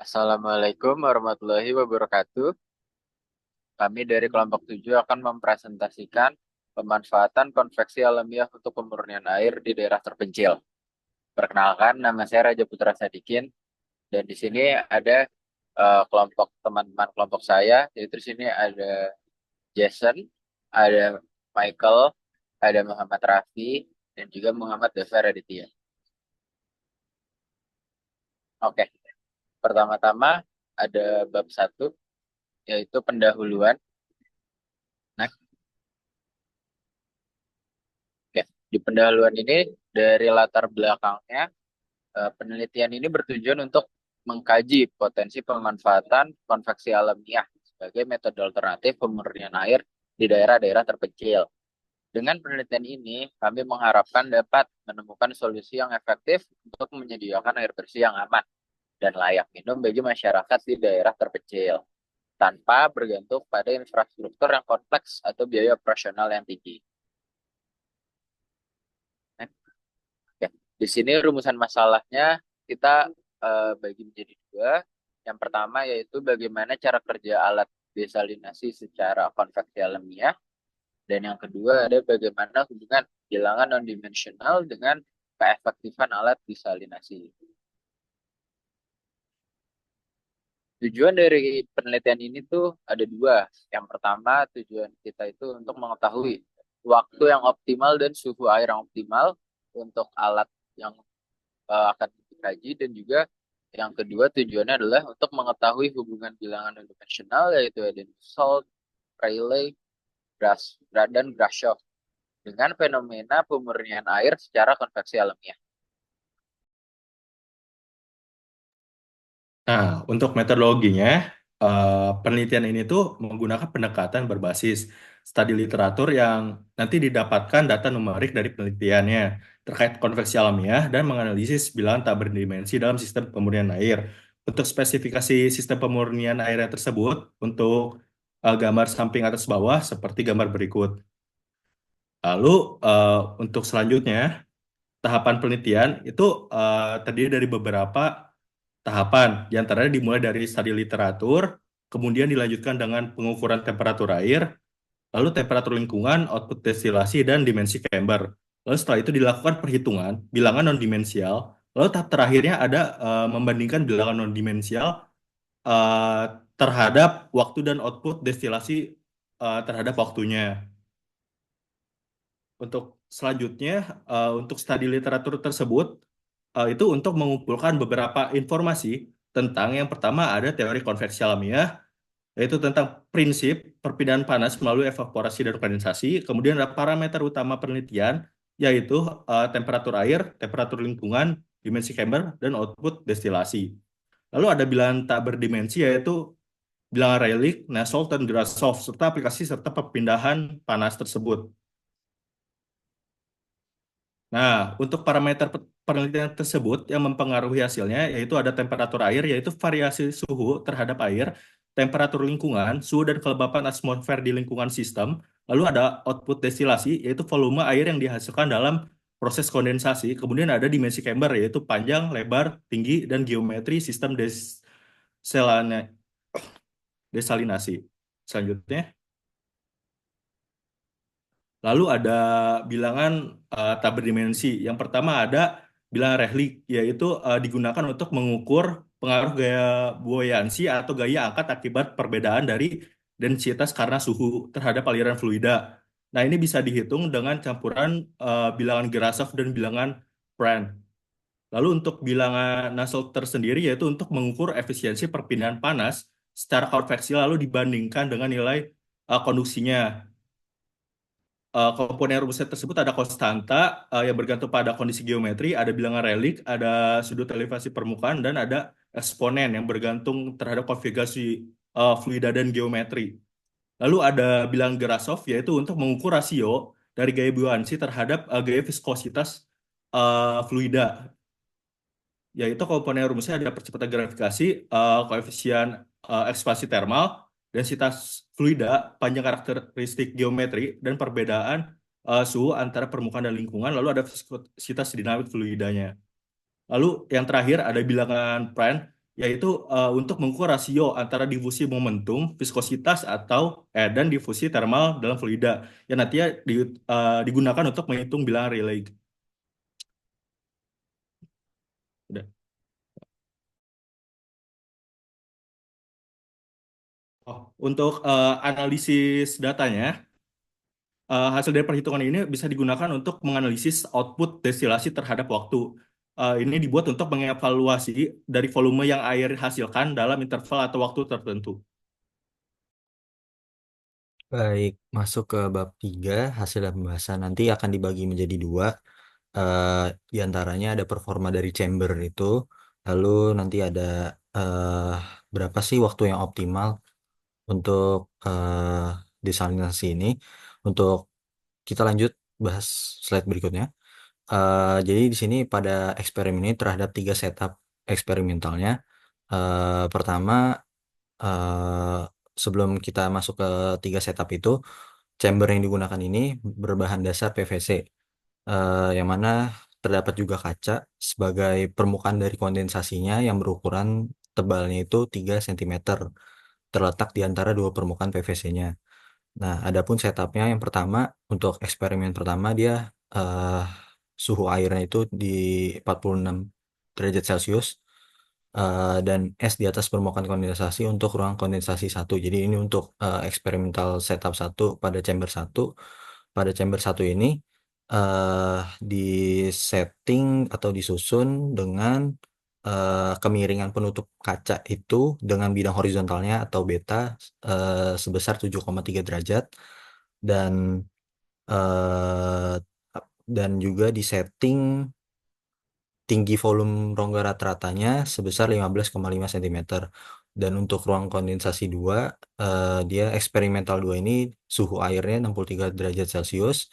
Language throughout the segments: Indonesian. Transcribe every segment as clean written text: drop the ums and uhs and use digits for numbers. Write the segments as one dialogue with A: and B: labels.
A: Assalamualaikum warahmatullahi wabarakatuh. Kami dari kelompok 7 akan mempresentasikan pemanfaatan konveksi alamiah untuk pemurnian air di daerah terpencil. Perkenalkan, nama saya Raja Putra Sadikin, dan di sini ada kelompok teman-teman kelompok saya, yaitu di sini ada Jason, ada Michael, ada Muhammad Rafi, dan juga Muhammad Deva Raditya. Oke, pertama-tama ada bab 1, yaitu pendahuluan. Nah, oke. Di pendahuluan ini dari latar belakangnya, penelitian ini bertujuan untuk mengkaji potensi pemanfaatan konveksi alamiah sebagai metode alternatif pemurnian air di daerah-daerah terpencil. Dengan penelitian ini, kami mengharapkan dapat menemukan solusi yang efektif untuk menyediakan air bersih yang aman dan layak minum bagi masyarakat di daerah terpencil, tanpa bergantung pada infrastruktur yang kompleks atau biaya operasional yang tinggi. Ya, di sini rumusan masalahnya kita bagi menjadi dua. Yang pertama yaitu bagaimana cara kerja alat desalinasi secara konveksi alamiah. Dan yang kedua ada bagaimana hubungan bilangan non-dimensional dengan keefektifan alat desalinasi. Tujuan dari penelitian ini tuh ada dua. Yang pertama tujuan kita itu untuk mengetahui waktu yang optimal dan suhu air yang optimal untuk alat yang akan dikaji, dan juga yang kedua tujuannya adalah untuk mengetahui hubungan bilangan non-dimensional yaitu Edenshaw, Rayleigh, dan Grashof dengan fenomena pemurnian air secara konveksi alamiah.
B: Nah, untuk metodologinya, penelitian ini tuh menggunakan pendekatan berbasis studi literatur yang nanti didapatkan data numerik dari penelitiannya terkait konveksi alamiah dan menganalisis bilangan tak berdimensi dalam sistem pemurnian air. Untuk spesifikasi sistem pemurnian air yang tersebut, untuk gambar samping atas bawah seperti gambar berikut. Lalu, eh, untuk selanjutnya, tahapan penelitian itu terdiri dari beberapa tahapan, di antaranya dimulai dari studi literatur, kemudian dilanjutkan dengan pengukuran temperatur air, lalu temperatur lingkungan, output destilasi, dan dimensi chamber. Lalu setelah itu dilakukan perhitungan bilangan non-dimensial, lalu tahap terakhirnya ada membandingkan bilangan non-dimensial eh, terhadap waktu dan output destilasi terhadap waktunya. Untuk selanjutnya, untuk studi literatur tersebut, itu untuk mengumpulkan beberapa informasi tentang yang pertama ada teori konveksi alamiah, yaitu tentang prinsip perpindahan panas melalui evaporasi dan kondensasi. Kemudian ada parameter utama penelitian, yaitu temperatur air, temperatur lingkungan, dimensi chamber, dan output destilasi. Lalu ada bilangan tak berdimensi, yaitu bilangan Rayleigh, Nusselt, dan Grashof, serta aplikasi serta perpindahan panas tersebut. Nah, untuk parameter penelitian tersebut yang mempengaruhi hasilnya yaitu ada temperatur air, yaitu variasi suhu terhadap air, temperatur lingkungan, suhu dan kelembapan atmosfer di lingkungan sistem, lalu ada output destilasi, yaitu volume air yang dihasilkan dalam proses kondensasi, kemudian ada dimensi chamber, yaitu panjang, lebar, tinggi, dan geometri sistem desalinasi. Selanjutnya, lalu ada bilangan tak berdimensi. Yang pertama ada bilangan Rayleigh, yaitu digunakan untuk mengukur pengaruh gaya buoyansi atau gaya angkat akibat perbedaan dari densitas karena suhu terhadap aliran fluida. Nah, ini bisa dihitung dengan campuran bilangan Grashof dan bilangan Prand. Lalu untuk bilangan Nusselt tersendiri yaitu untuk mengukur efisiensi perpindahan panas secara konveksi lalu dibandingkan dengan nilai konduksinya. Komponen rumusnya tersebut ada konstanta yang bergantung pada kondisi geometri, ada bilangan Rayleigh, ada sudut elevasi permukaan, dan ada eksponen yang bergantung terhadap konfigurasi fluida dan geometri. Lalu ada bilangan Grashof, yaitu untuk mengukur rasio dari gaya buoyansi terhadap gaya viskositas fluida, yaitu komponen rumusnya ada percepatan gravifikasi, koefisien ekspansi termal, densitas fluida, panjang karakteristik geometri, dan perbedaan suhu antara permukaan dan lingkungan, lalu ada viskositas dinamik fluidanya. Lalu yang terakhir ada bilangan Prand, yaitu untuk mengukur rasio antara difusi momentum, viskositas dan difusi thermal dalam fluida yang nantinya digunakan untuk menghitung bilangan Rayleigh. Udah. Oh, untuk analisis datanya, hasil dari perhitungan ini bisa digunakan untuk menganalisis output destilasi terhadap waktu. Ini dibuat untuk mengevaluasi dari volume yang air hasilkan dalam interval atau waktu tertentu.
C: Baik, masuk ke bab 3 hasil dan pembahasan. Nanti akan dibagi menjadi dua. Di antaranya ada performa dari chamber itu, lalu nanti ada eh, berapa sih waktu yang optimal untuk desalinasi ini. Untuk kita lanjut bahas slide berikutnya. Jadi di sini pada eksperimen ini terhadap 3 setup eksperimentalnya. Pertama, eh, sebelum kita masuk ke 3 setup itu, chamber yang digunakan ini berbahan dasar PVC, yang mana terdapat juga kaca sebagai permukaan dari kondensasinya yang berukuran tebalnya itu 3 cm, terletak di antara dua permukaan PVC-nya. Nah, adapun setupnya yang pertama, untuk eksperimen pertama dia eh, suhu airnya itu di 46 derajat Celcius, dan es di atas permukaan kondensasi untuk ruang kondensasi satu. Jadi ini untuk eksperimental setup satu pada chamber satu. Pada chamber satu ini eh, di setting atau disusun dengan kemiringan penutup kaca itu dengan bidang horizontalnya atau beta sebesar 7,3 derajat, dan eh, juga di setting tinggi volume rongga rata-ratanya sebesar 15,5 cm. Dan untuk ruang kondensasi 2, dia eksperimental 2 ini suhu airnya 63 derajat Celcius,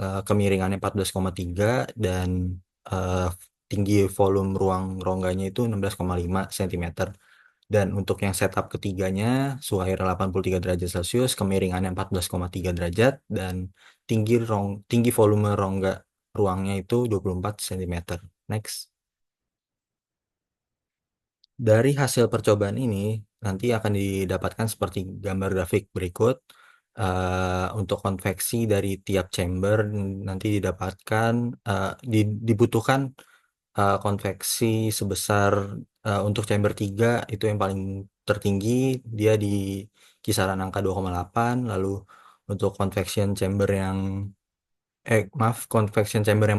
C: kemiringannya 14,3, dan eh, tinggi volume ruang rongganya itu 16,5 cm. Dan untuk yang setup ketiganya, suhu air 83 derajat Celcius, kemiringannya 14,3 derajat, dan tinggi volume rongga ruangnya itu 24 cm. Next. Dari hasil percobaan ini nanti akan didapatkan seperti gambar grafik berikut. Untuk konveksi dari tiap chamber nanti didapatkan, dibutuhkan konveksi sebesar, untuk chamber 3 itu yang paling tertinggi, dia di kisaran angka 2,8. Lalu untuk convection chamber yang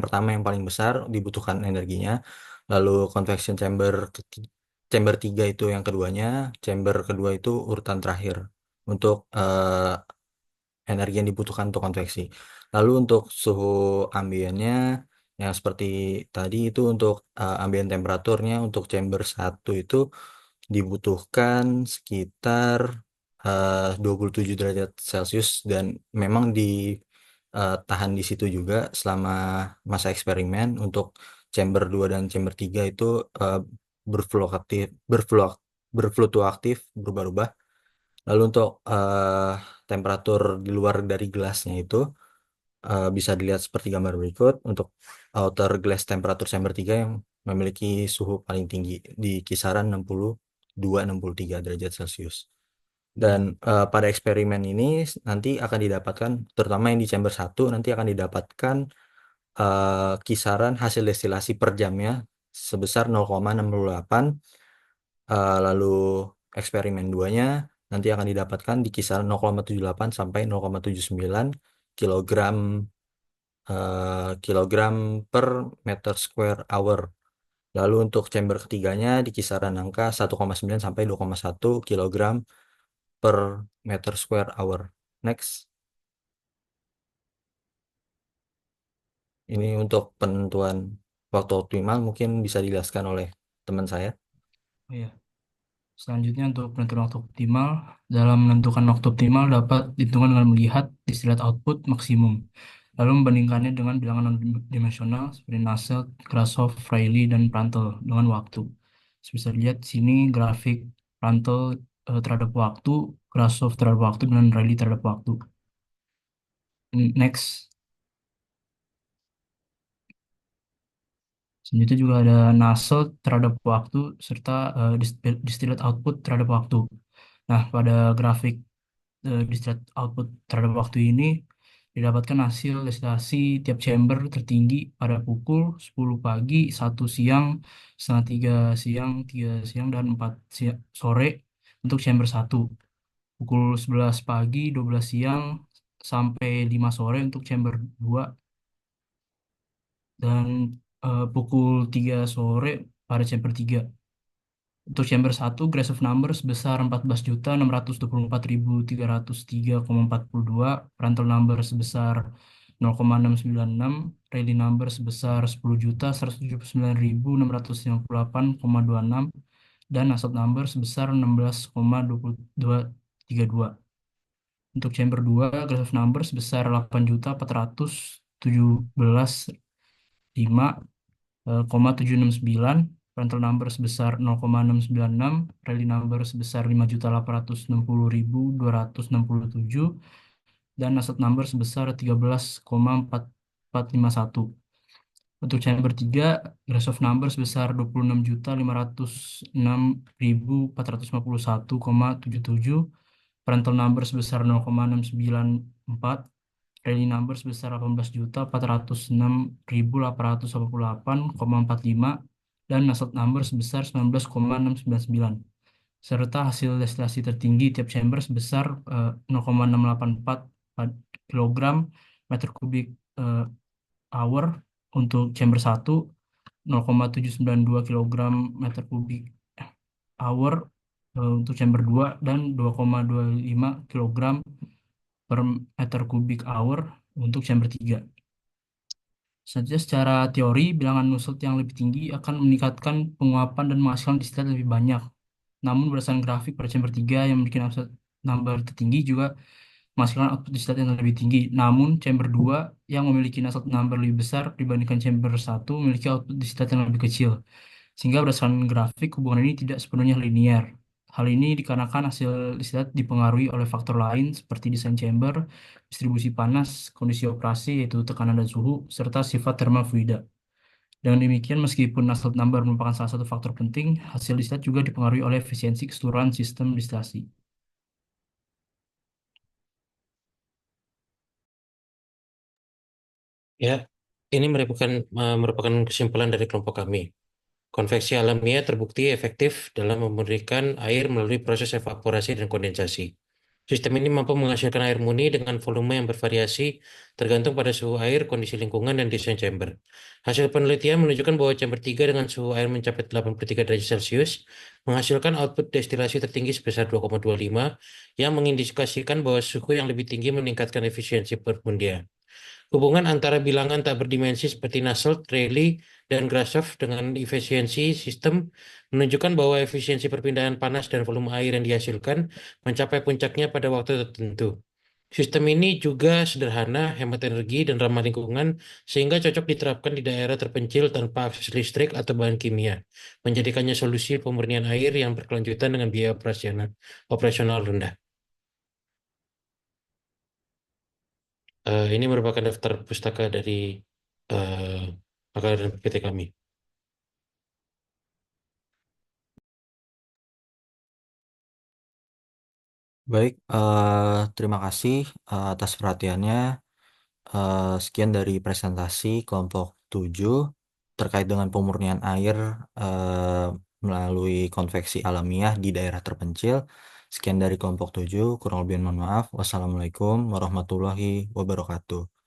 C: pertama yang paling besar dibutuhkan energinya. Lalu chamber 3 itu yang keduanya, chamber kedua itu urutan terakhir untuk energi yang dibutuhkan untuk konveksi. Lalu untuk suhu ambiennya yang seperti tadi itu, untuk ambien temperaturnya untuk chamber satu itu dibutuhkan sekitar 27 derajat Celcius, dan memang tahan di situ juga selama masa eksperimen. Untuk chamber 2 dan chamber 3 itu berfluktuatif, berfluktuatif, berubah-ubah. Lalu untuk temperatur di luar dari gelasnya itu bisa dilihat seperti gambar berikut. Untuk outer glass temperatur chamber 3 yang memiliki suhu paling tinggi di kisaran 62-63 derajat Celcius. Dan pada eksperimen ini nanti akan didapatkan, terutama yang di chamber satu, nanti akan didapatkan kisaran hasil destilasi per jamnya sebesar 0,68. Lalu eksperimen 2-nya nanti akan didapatkan di kisaran 0,78 sampai 0,79 kilogram kilogram per meter square hour. Lalu untuk chamber ketiganya di kisaran angka 1,9 sampai 2,1 kilogram per meter square hour. Next. Ini untuk penentuan waktu optimal mungkin bisa dijelaskan oleh teman saya.
D: Oh iya. Selanjutnya untuk penentuan waktu optimal. Dalam menentukan waktu optimal dapat ditentukan dengan melihat distillate output maksimum, lalu membandingkannya dengan bilangan non-dimensional seperti Nusselt, Grashof, Rayleigh, dan Prandtl dengan waktu. Bisa dilihat di sini grafik Prandtl terhadap waktu, Grashof terhadap waktu, dan Rayleigh terhadap waktu. Next. Selanjutnya juga ada Nusselt terhadap waktu serta distillate output terhadap waktu. Nah, pada grafik distillate output terhadap waktu ini didapatkan hasil destilasi tiap chamber tertinggi pada pukul 10 pagi, 1 siang, setengah 3 siang, 3 siang, dan 4 sore untuk chamber 1. Pukul 11 pagi, 12 siang, sampai 5 sore untuk chamber 2. Dan pukul 3 sore pada chamber 3. Untuk chamber 1, gross of number sebesar 14.624.303,42, rental number sebesar 0,696, Rayleigh number sebesar 10.179.658,26, dan Nusselt number sebesar 16,2232. Untuk chamber 2, gross of number sebesar 8.417.5,769, rental number sebesar 0,696, rally number sebesar 5.860.267, dan Nusselt number sebesar 13,4451. Untuk chamber 3, gross of number sebesar 26.506.451,77, rental number sebesar 0,694, rally number sebesar 18.406.888,45, dan Nusselt number sebesar 19,699, serta hasil destilasi tertinggi tiap chamber sebesar 0,684 kilogram meter kubik hour untuk chamber 1, 0,792 kilogram meter kubik hour untuk chamber 2, dan 2,25 kilogram per meter kubik hour untuk chamber 3. Selanjutnya secara teori, bilangan Nusselt yang lebih tinggi akan meningkatkan penguapan dan menghasilkan distilat lebih banyak. Namun berdasarkan grafik pada chamber 3 yang memiliki Nusselt number tertinggi juga menghasilkan output distilat yang lebih tinggi. Namun chamber 2 yang memiliki Nusselt number lebih besar dibandingkan chamber 1 memiliki output distilat yang lebih kecil. Sehingga berdasarkan grafik, hubungan ini tidak sepenuhnya linear. Hal ini dikarenakan hasil distilat dipengaruhi oleh faktor lain seperti desain chamber, distribusi panas, kondisi operasi yaitu tekanan dan suhu, serta sifat thermal fluida. Dengan demikian, meskipun Nusselt number merupakan salah satu faktor penting, hasil distilat juga dipengaruhi oleh efisiensi keseluruhan sistem distilasi.
E: Ya, ini merupakan kesimpulan dari kelompok kami. Konveksi alamiah terbukti efektif dalam memberikan air melalui proses evaporasi dan kondensasi. Sistem ini mampu menghasilkan air murni dengan volume yang bervariasi tergantung pada suhu air, kondisi lingkungan, dan desain chamber. Hasil penelitian menunjukkan bahwa chamber 3 dengan suhu air mencapai 83 derajat Celcius menghasilkan output destilasi tertinggi sebesar 2,25 yang mengindikasikan bahwa suhu yang lebih tinggi meningkatkan efisiensi permundian. Hubungan antara bilangan tak berdimensi seperti Nusselt, Rayleigh, dan Grashof dengan efisiensi sistem menunjukkan bahwa efisiensi perpindahan panas dan volume air yang dihasilkan mencapai puncaknya pada waktu tertentu. Sistem ini juga sederhana, hemat energi, dan ramah lingkungan, sehingga cocok diterapkan di daerah terpencil tanpa akses listrik atau bahan kimia, menjadikannya solusi pemurnian air yang berkelanjutan dengan biaya operasional rendah. Ini merupakan daftar pustaka dari pakar dan PT kami.
C: Baik, terima kasih atas perhatiannya. Sekian dari presentasi kelompok 7 terkait dengan pemurnian air melalui konveksi alamiah di daerah terpencil. Sekian dari kelompok 7, kurang lebih mohon maaf. Wassalamualaikum warahmatullahi wabarakatuh.